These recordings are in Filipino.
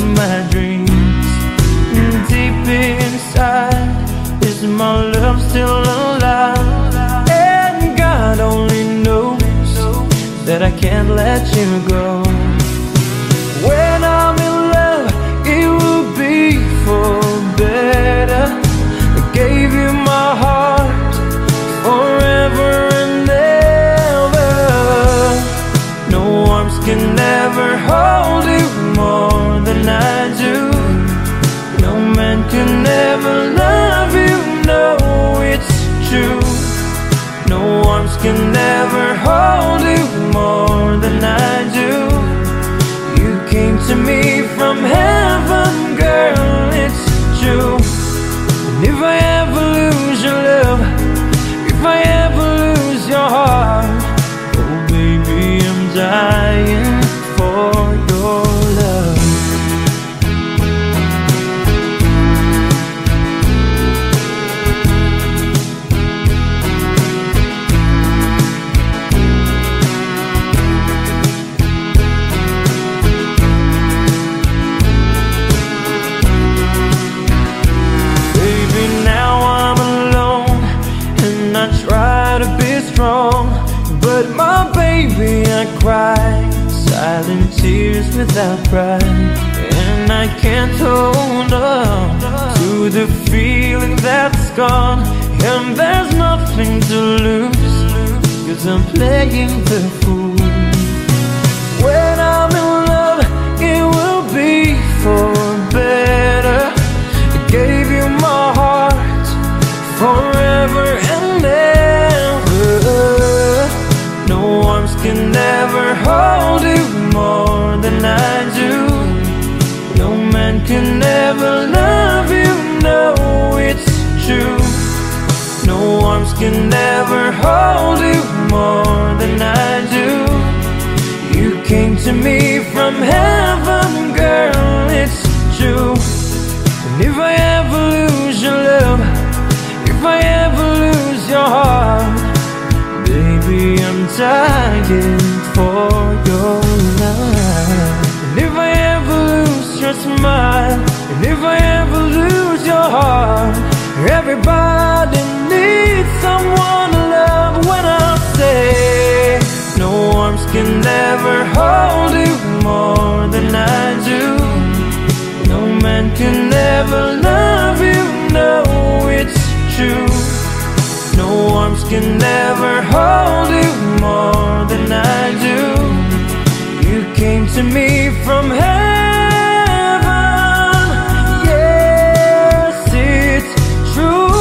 my dreams. Deep inside, is my love still alive? And God only knows that I can't let you go. When I'm in love, it will be for better. I gave you my heart forever and ever. No arms can ever hold you more than I do. No man can ever love you, no, it's true. No arms can ever hold you more than I do. You came to me from heaven, girl, it's true. And if I ever lose your love, if I ever lose your heart, oh baby, I'm dying for your love. But my baby, I cry silent tears without pride. And I can't hold on to the feeling that's gone. And there's nothing to lose, 'cause I'm playing the fool. When I'm in love, it will be for better. I gave you my heart forever and ever. No arms can ever hold you more than I do. No man can ever love you, no, it's true. No arms can ever hold you more than I do. You came to me from heaven, girl, it's true. And if I ever lose your love, if I ever lose your heart, baby, I'm dying for your love. And if I ever lose your smile, and if I ever lose your heart, everybody needs someone to love. When I say no arms can ever hold you more than I do. No man can ever love you, no, it's true. No arms can never hold you more than I do. You came to me from heaven, yes, it's true.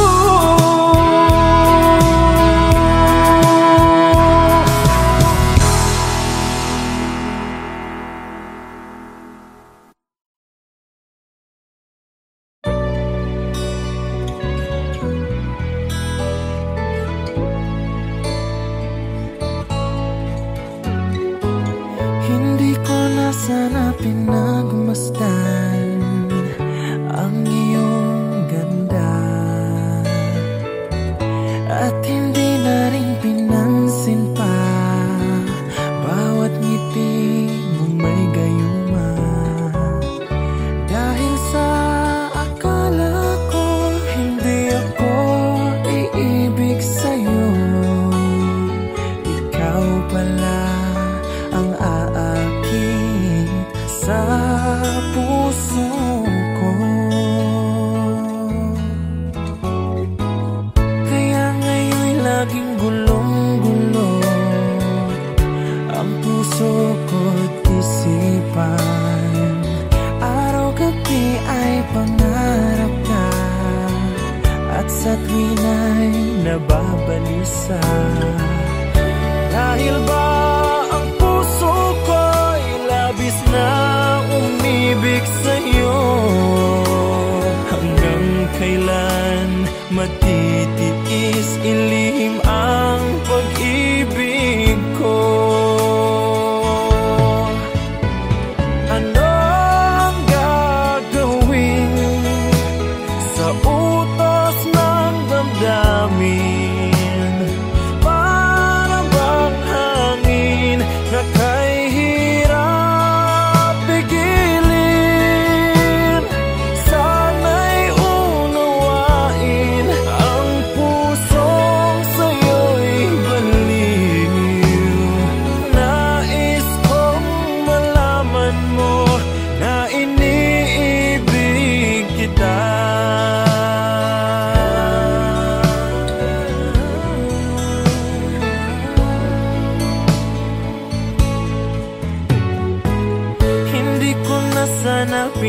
Sana pinagmasdan ang iyong ganda, at hindi na rin pinansin pa bawat ngiti mong may gayuma. Dahil sa akala ko hindi ako iibig sa'yo, ikaw pala ang sa puso ko. Kaya ngayon'y laging gulong-gulo ang puso ko't isipan. Araw-gabi ay pangarap ka, at sa tuwina'y nababalisa. Dahil ba ang puso ko'y labis na umibig sa'yo? Hanggang kailan matitiis ilihim ang pag-ibig ko? Ano ang gagawin sa utos ng damdamin? Para bang hangin na kay hirap pigilin?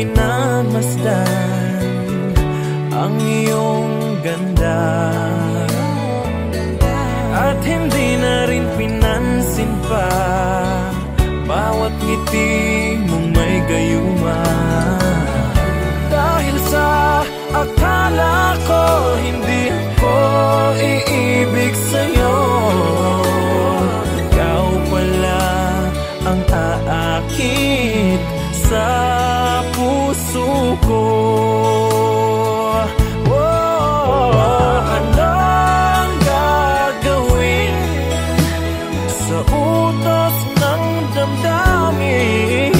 minagmasdan ang iyong ganda, at hindi na rin pinansin pa bawat ngiti mong may gayuma. Dahil sa akala ko hindi ako iibig sa'yo, ikaw pala ang aakit sa puso ko. Anong gagawin sa utos ng damdamin?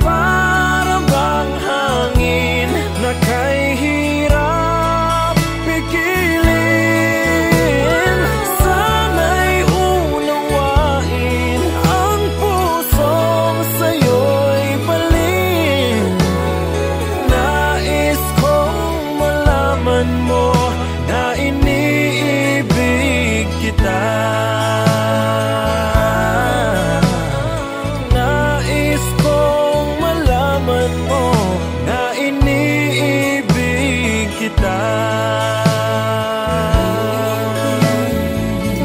Para bang hangin na kay hirap pigilin? Sana'y unawain ang pusong sa'yo'y balin. Nais kong malaman mo na iniibig kita. Nais kong malaman mo na iniibig kita.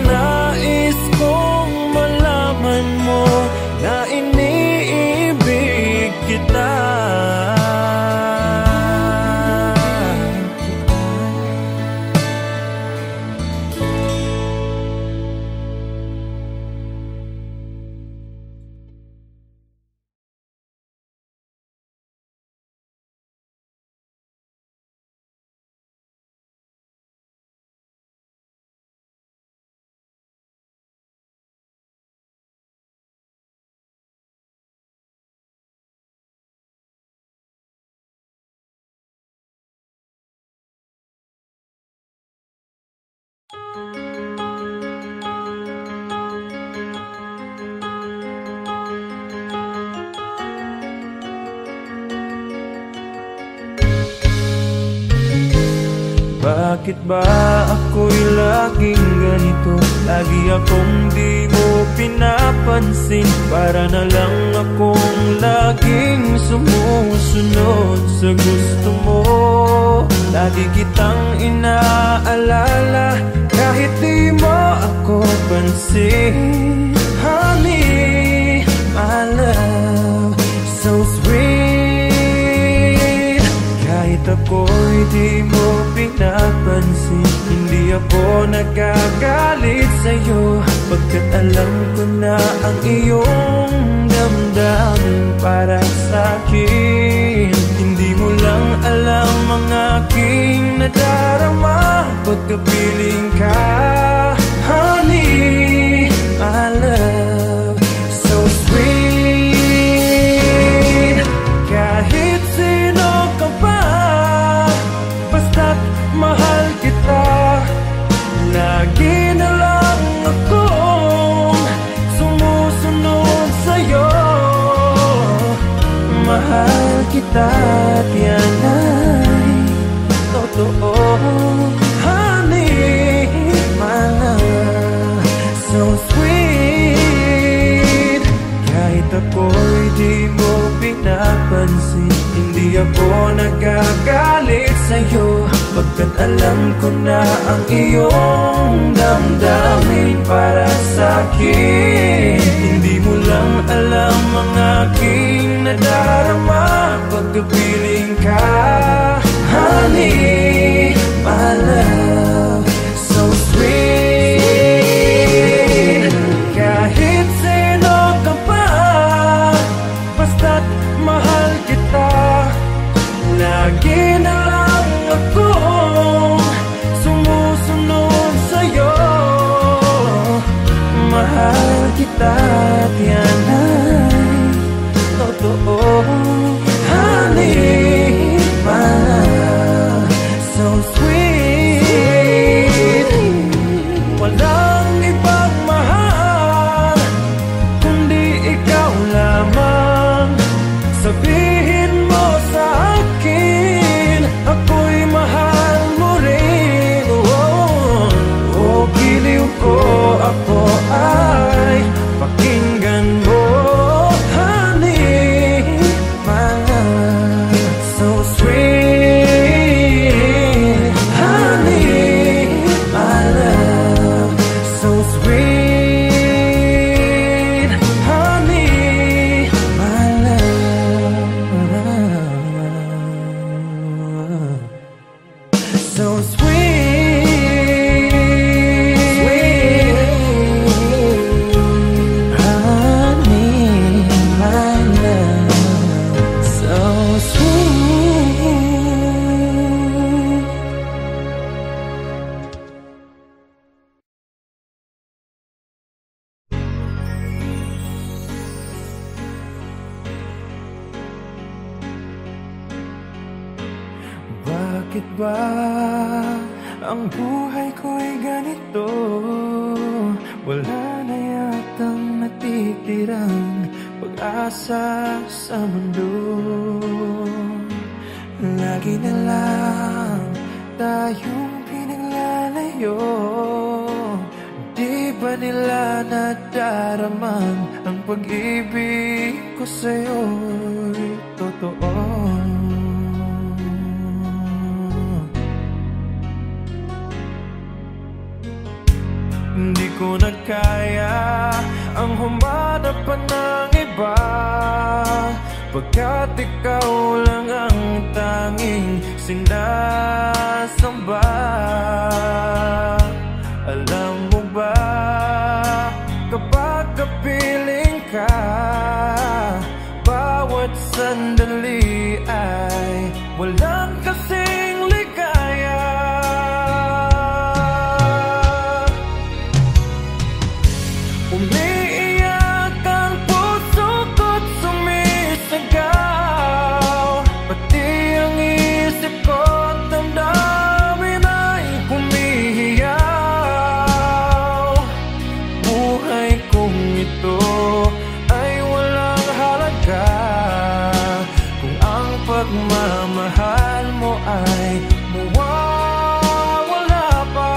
Nais kong malaman mo na iniibig kita. Bakit ba ako'y laging ganito? Lagi akong di mo pinapansin. Para na lang akong laging sumusunod sa gusto mo. Lagi kitang inaalala kahit di mo ako pansin. Honey, my love, so sweet. Kahit ako'y di mo pinapansin, hindi ako nagagalit sa'yo, pagkat alam ko na ang iyong damdamin para sa'kin. Hindi mo lang alam ang aking nadarama pagkapiling ka. Honey, my love, so sweet. Kahit sino ka pa, basta't mahal kita. Lagi na lang akong sumusunod sa'yo. Mahal kita at yan ay totoo. Honey, my love, so sweet. Kahit ako'y di mo pinapansin, hindi ako nagagalit sa'yo, pagkat alam ko na ang iyong damdamin para sa'kin. Hindi mo lang alam ang aking nadarama pagkapiling ka. Honey, my love, so sweet. Kahit sino ka pa, basta't mahal kita. Lagi na lang akong sumusunod sa'yo. Mahal kita at yan ay totoo. Honey, my love, so sweet. Walang ibang mahal kundi ikaw lamang. Sabihin mo sa akin, ako'y mahal mo rin. Oh, giliw ko, ako ay pakinggan mo. bakit ba ang buhay ko'y ganito? Wala na yatang natitirang pag-asa sa mundo. Lagi na lang tayong pinaglalayo. Di ba nila nadaraman ang pag-ibig ko sa'yo'y totoo? Hindi ko na kaya ang humanap pa ng iba, pagkat ikaw lang ang tanging sinasamba. Alam mo ba, kapag kapiling ka, bawat sandali ay walang kasing ligaya. Umiiyak ang puso ko't sumisigaw, pati ang isip ko't damdamin ay humihiyaw. Buhay kong ito ay walang halaga kung ang pagmamahal mo ay mawawala pa.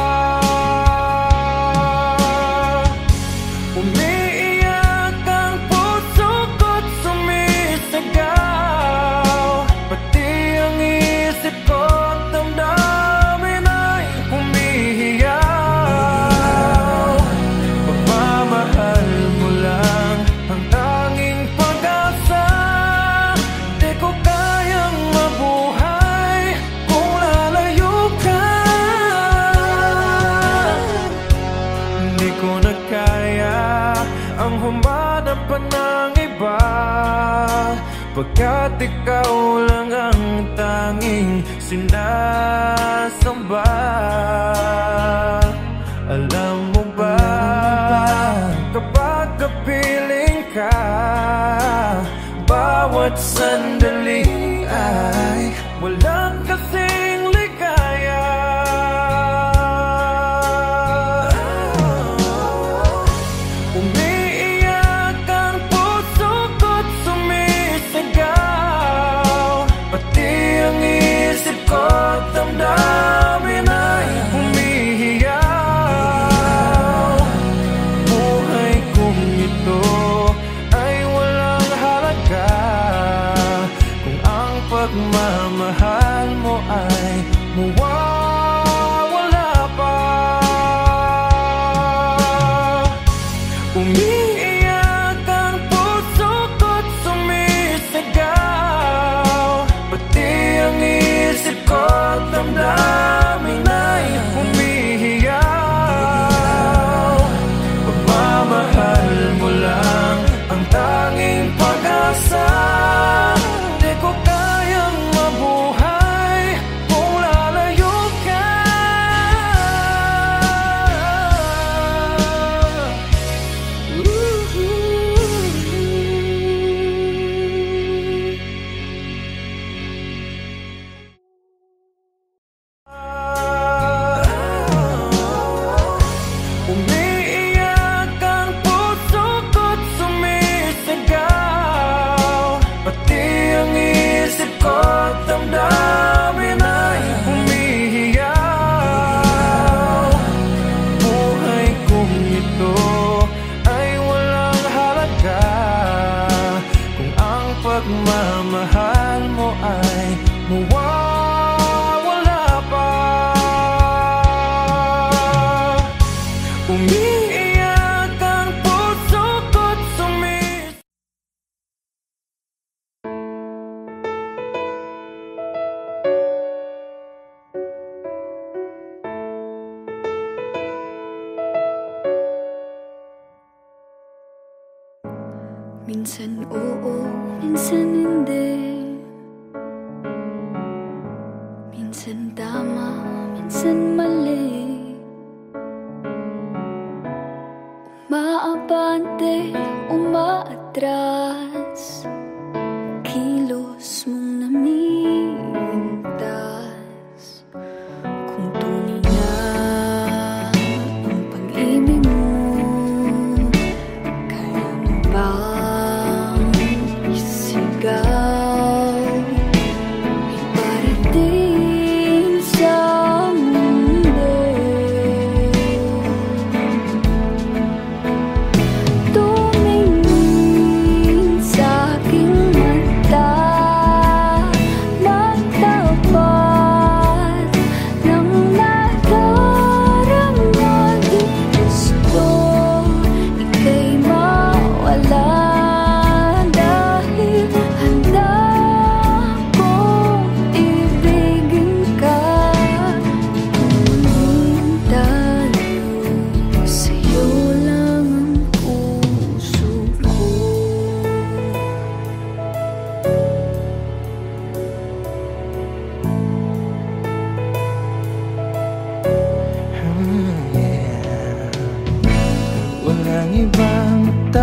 Umiiyak ang puso ko't sumisigaw, pati ang isip ko't damdamin ay humihiyaw. Pagmamahal mo lang ang tanging pag-asa, di ko kayang mabuhay kung lalayo ka. Hindi ko na kaya ang humanap pa ng iba, pagkat ikaw lang ang tanging sinasamba. Alam mo ba, kapag kapiling ka, bawat sandali ay walang kasing ligaya. Umiiyak ang puso ko't sumisigaw, pati ang isip ko't damdamin ay humihiyaw. Buhay kong ito ay walang halaga kung ang pagmamahal mo ay mawawala pa. Umiiyak ang puso ko't sumisigaw, pati ang isip ko't damdamin ay humihiyaw. Pagmamahal mo lang ang tanging pag-asa, di ko kayang mabuhay kung lalayo ka. Umiiyak ang puso ko't sumisigaw, pati ang isip ko't damdamin ay humihiyaw. Buhay kong ito ay walang halaga kung ang pagmamahal mo ay mawawala pa. Umiiyak ang puso ko't minsan oo, minsan hindi. Minsan tama, minsan mali. Umaabante, umaatras, kilos mong namintas.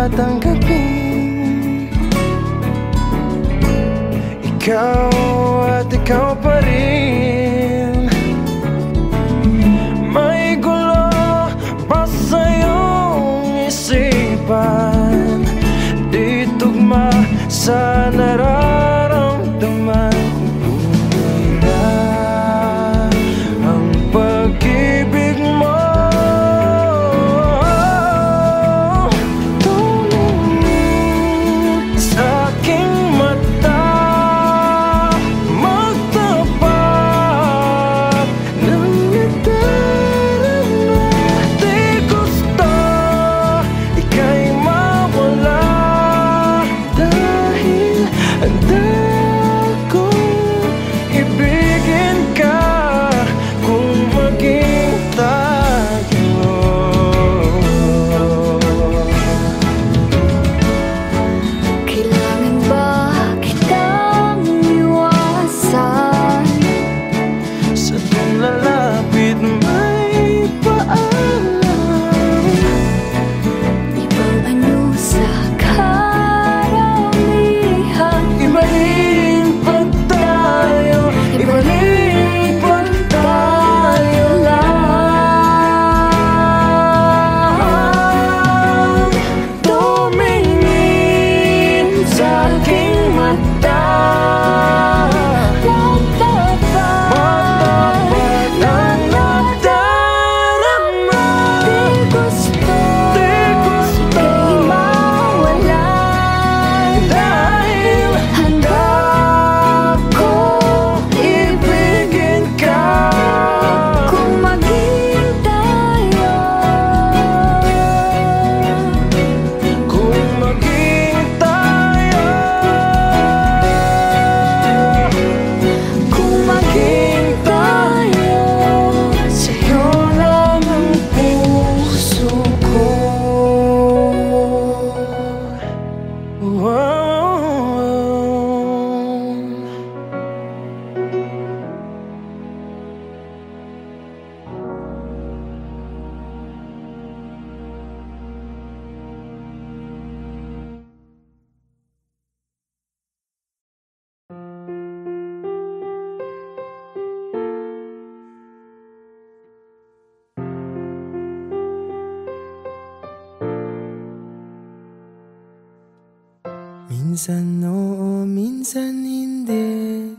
tatanggapin. Ikaw at ikaw pa rin. May gulo pa sa iyong isipan, di tugma sa nararamdaman. Tunay na ang pag-ibig mo. Tumingin sa aking mata, magtapat ng nadarama. Di gusto ika'y mawala, dahil handa akong ibigin ka kung maging tayo. Kailangan ba kitang iwasan? Sa tuwing lalapit may paalam. Ibang anyo sa karamihan. Ibahin pa tayo, ibahin pa tayo lang. Tumingin sa aking mata, magtapat ng nadarama. Di gusto ika'y mawala, Dahil handa akong ibigin ka kung maging tayo. kung maging tayo. Kung maging tayo, Sa'yo lang ang puso ko. Wow. Minsan oo, minsan hindi.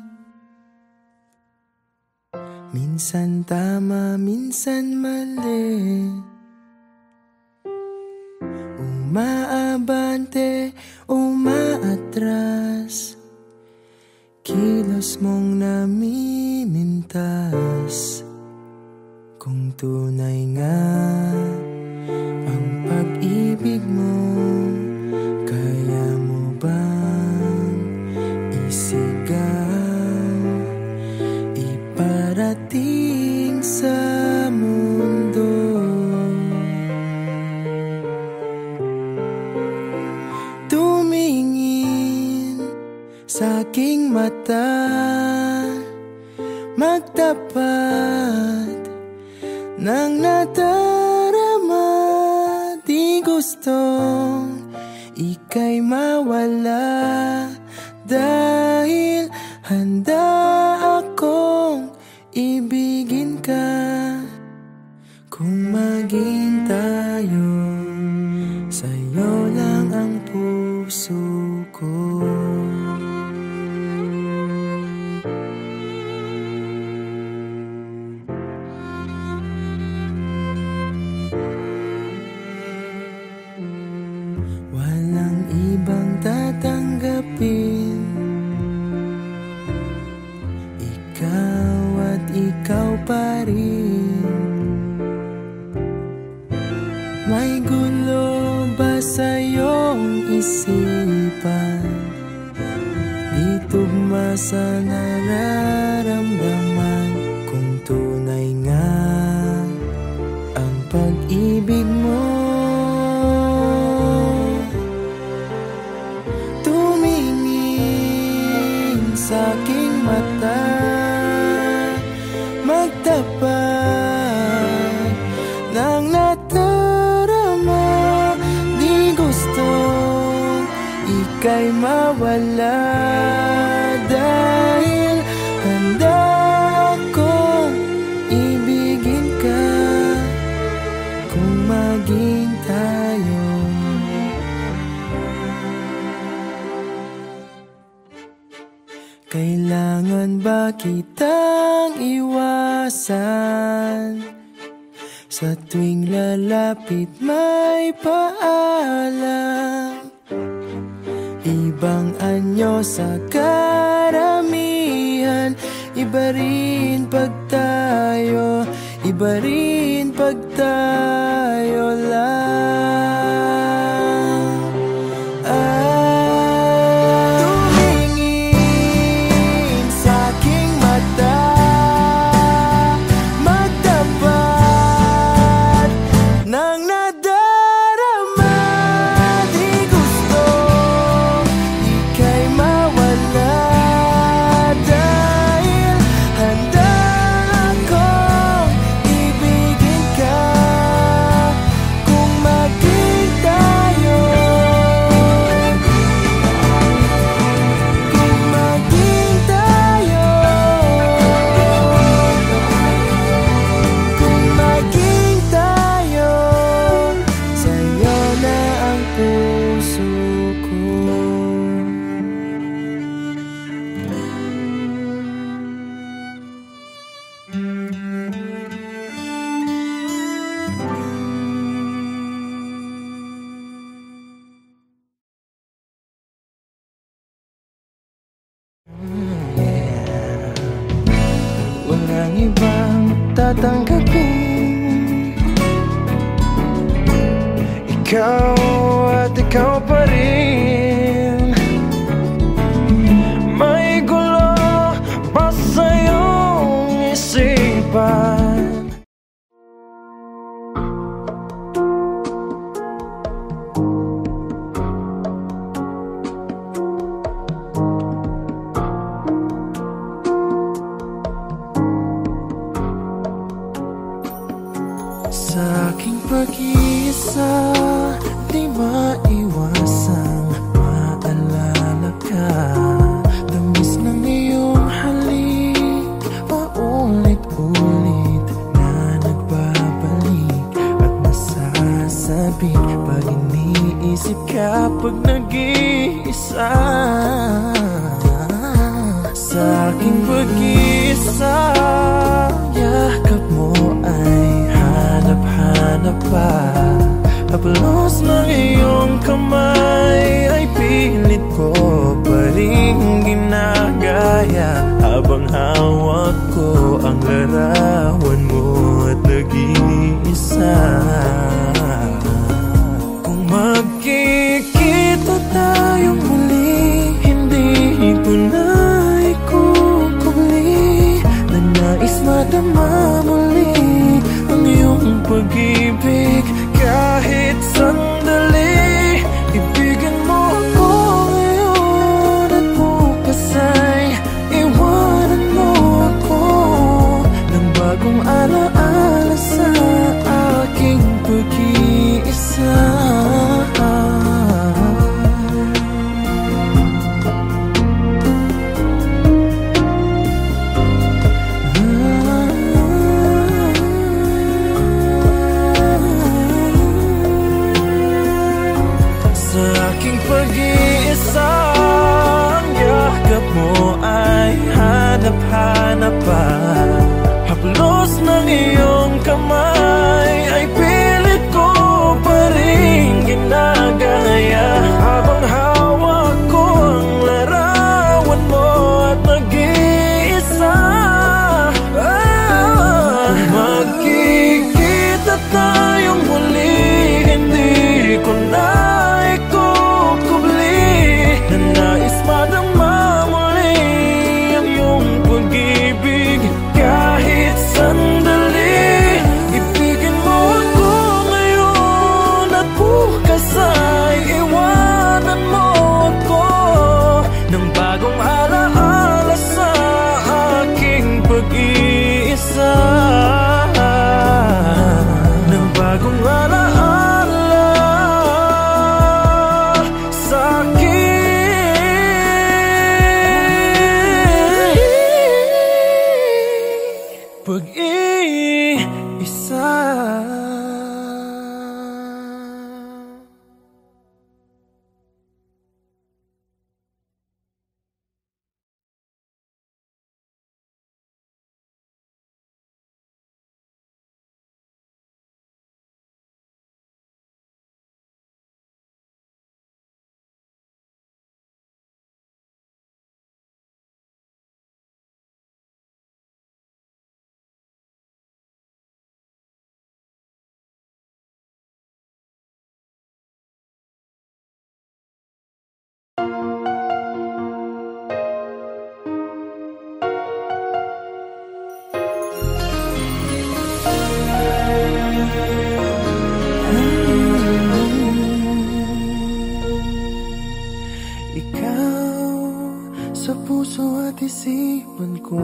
Minsan tama, minsan mali. Umaabante, umaatras. Kilos mong namimintas. Kung tunay nga ang pag-ibig mo, kaya mo bang isigaw, iparating sa mundo? Tumingin sa aking mata, magtapat ng nadarama. Di gustong ika'y mawala, dahil handa akong ibigin ka kung maging tayo. Sa'yo lang ang puso ko. Walang ibang tatanggapin, ikaw at ikaw pa rin. May gulo ba sa iyong isipan? Di tugma sa nararamdaman. Kung tunay nga ang pag-ibig mo, tumingin sa aking mata, magtapat ng nadarama. Di gusto mawala, dahil handa akong ibigin ka kung maging tayo. Kailangan ba kitang iwasan? Sa tuwing lalapit may paalam, ibang anyo sa karamihan. Iba rin pag tayo, iba rin pag tayo lang. Tumingin sa aking mata, magtapat ng nadarama. Di gusto ika'y mawala, dahil handa akong ibigin ka kung maging tayo. Kung maging tayo, kung maging tayo, sa'yo na ang puso ko. Walang ibang tatanggapin, ikaw at ikaw pa rin. May gulo pa sa iyong isipan. Sa aking pag-iisa, di maiwasang maalala ka. Tamis ng iyong halik, paulit-ulit na nagbabalik at nasasabik pag iniisip ka, pag nag-iisa. Sa aking pag-iisa, yakap mo ay hanap-hanap pa. Haplos ng iyong kamay ay pilit ko pa rin ginagaya, habang hawak ko ang larawan mo at nag-iisa. Kung magkikita tayong muli, hindi ko na ikukubli na nais madama muli ang iyong pag-ibig. Kahit sandali, ibigin mo ako ngayon at bukas ay iwanan mo ako ng bagong alaala sa aking pag-iisa. Pag-iisa, ang yakap mo ay hanap-hanap pa. Haplos ng iyong kamay ay pilit ko pa rin ginagaya, habang hawak ko ang larawan mo at nag-iisa. Magkikita tayong muli, hindi ko na nais madama muli ang iyong pag-ibig. Kahit sandali, isipan ko.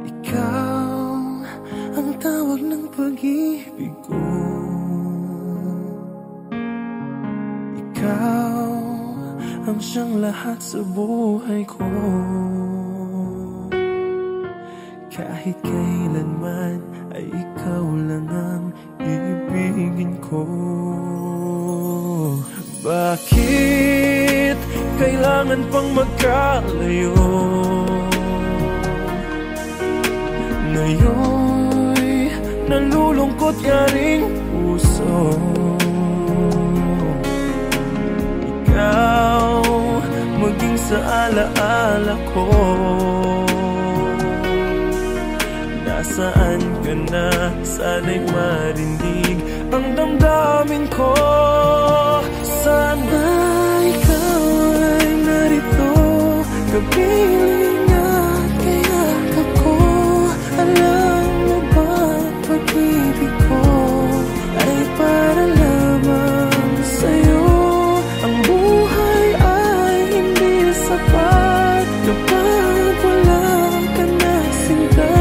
Ikaw ang tawag ng pag-ibig ko. Ikaw ang siyang lahat sa buhay ko. Kahit kailanman ay ikaw lang ang ibigin ko. Bakit kailangan pang magkalayo? Ngayon'y nalulungkot ka ring puso. Ikaw maging sa alaala ko. Nasaan ka na? Sana'y marinig ang damdamin ko. Sana ikaw ay narito, kapiling at kayakap ko. Alam mo ba, pag-ibig ko ay para lamang sa'yo. Ang buhay ay hindi sapat kapag wala ka na sinta.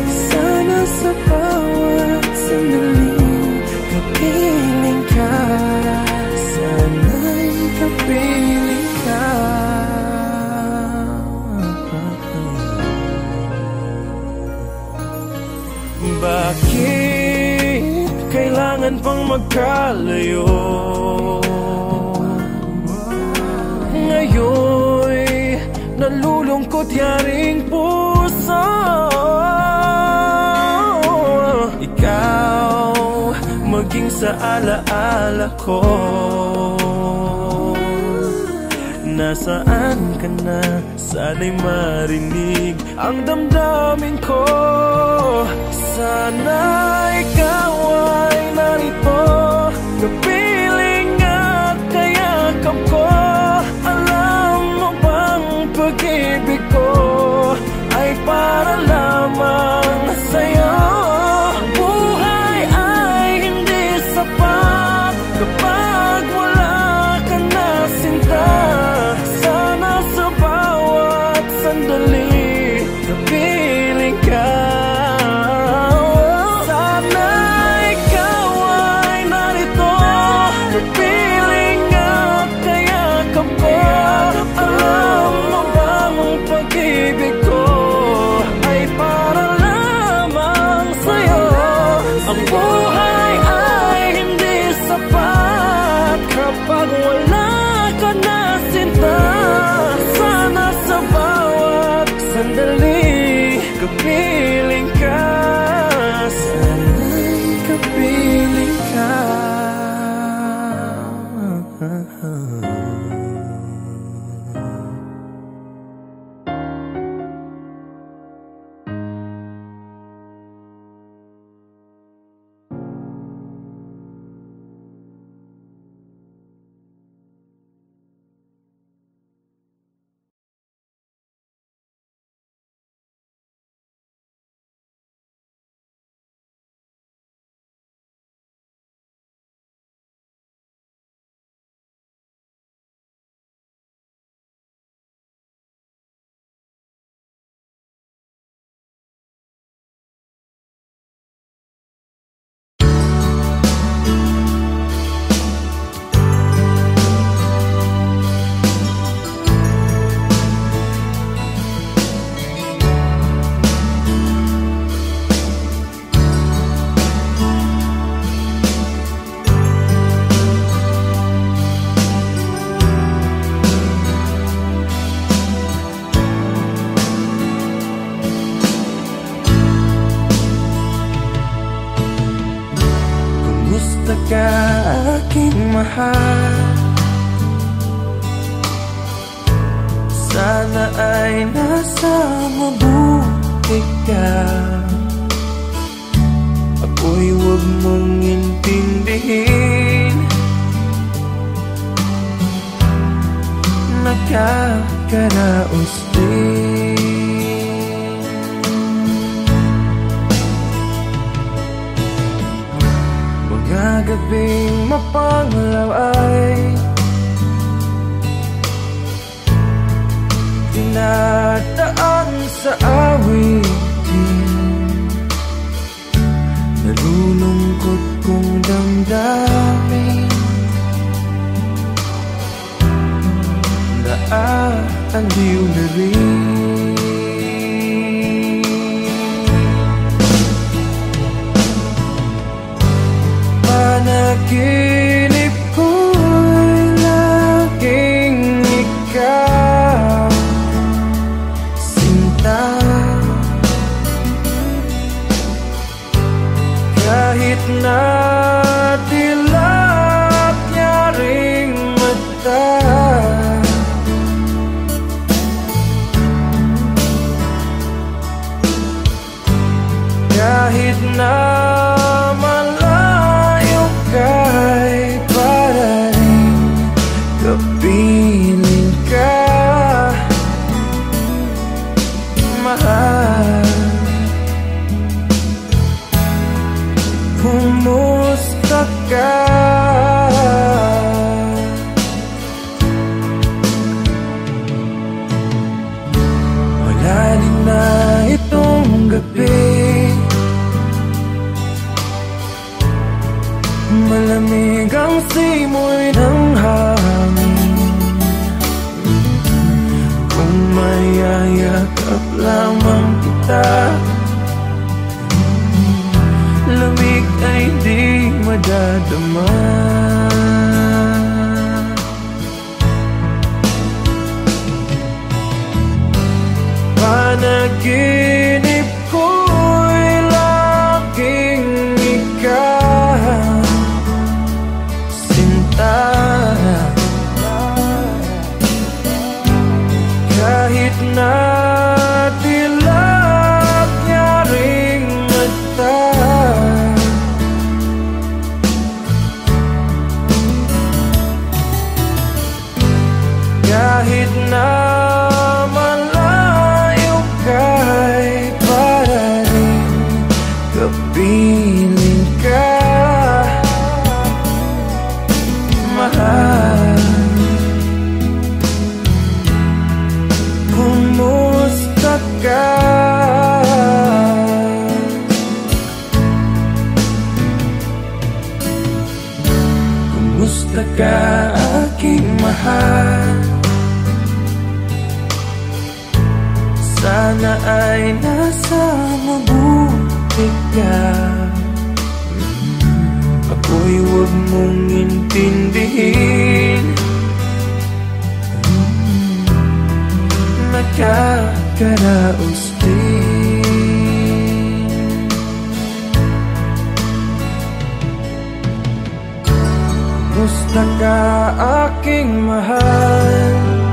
Sana sa bawat sandali kapiling ka. Sana'y kapiling ka. Bakit kailangan pang magkalayo? Ngayon'y nalulungkot yaring puso. Ikaw maging sa alaala ko. Nasaan ka na? Sana'y marinig ang damdamin ko. Sana ikaw ay narito, kapiling at kayakap ko. Alam mo bang pag-ibig ko ay para lamang sa'yo. Ang buhay ay hindi sapat kapag wala ka na sinta. Sana sa bawat sandali kapiling ka. Sana ikaw ay narito, kapiling at kayakap ko. Alam mo bang ang pag-ibig ko ay para lamang sa'yo. Ang buhay ay hindi sapat kapag wala ka na sinta. Sana sa bawat sandali kapiling ka. Sana'y kapiling ka. Ka aking mahal, sana ay nasa mabuti ka. Ako'y huwag mong intindihin, nakakaraos din. Mga gabing mapanglaw ay dinadaan sa awitin, nalulungkot kong damdamin, naaaliw na rin. Panaginip ko'y laging ikaw, sinta. Kahit na dilat niya ring mata, kahit na malayo ka'y para rin kapiling ka, mahal. Kumusta ka? Malalim na itong gabi, malamig ang simoy ng hangin. Kung mayayakap lamang kita, lamig ay di madadama. Panaginip ko'y laging ikaw, sinta. Kahit na dilat niya ring mata, kahit na malayo ka'y para rin kapiling ka, mahal. Kumusta ka? Kumusta ka, aking mahal? Sana ay nasa mabuti ka. Ako'y huwag mong intindihin, nakakaraos din. Kumusta ka, aking mahal?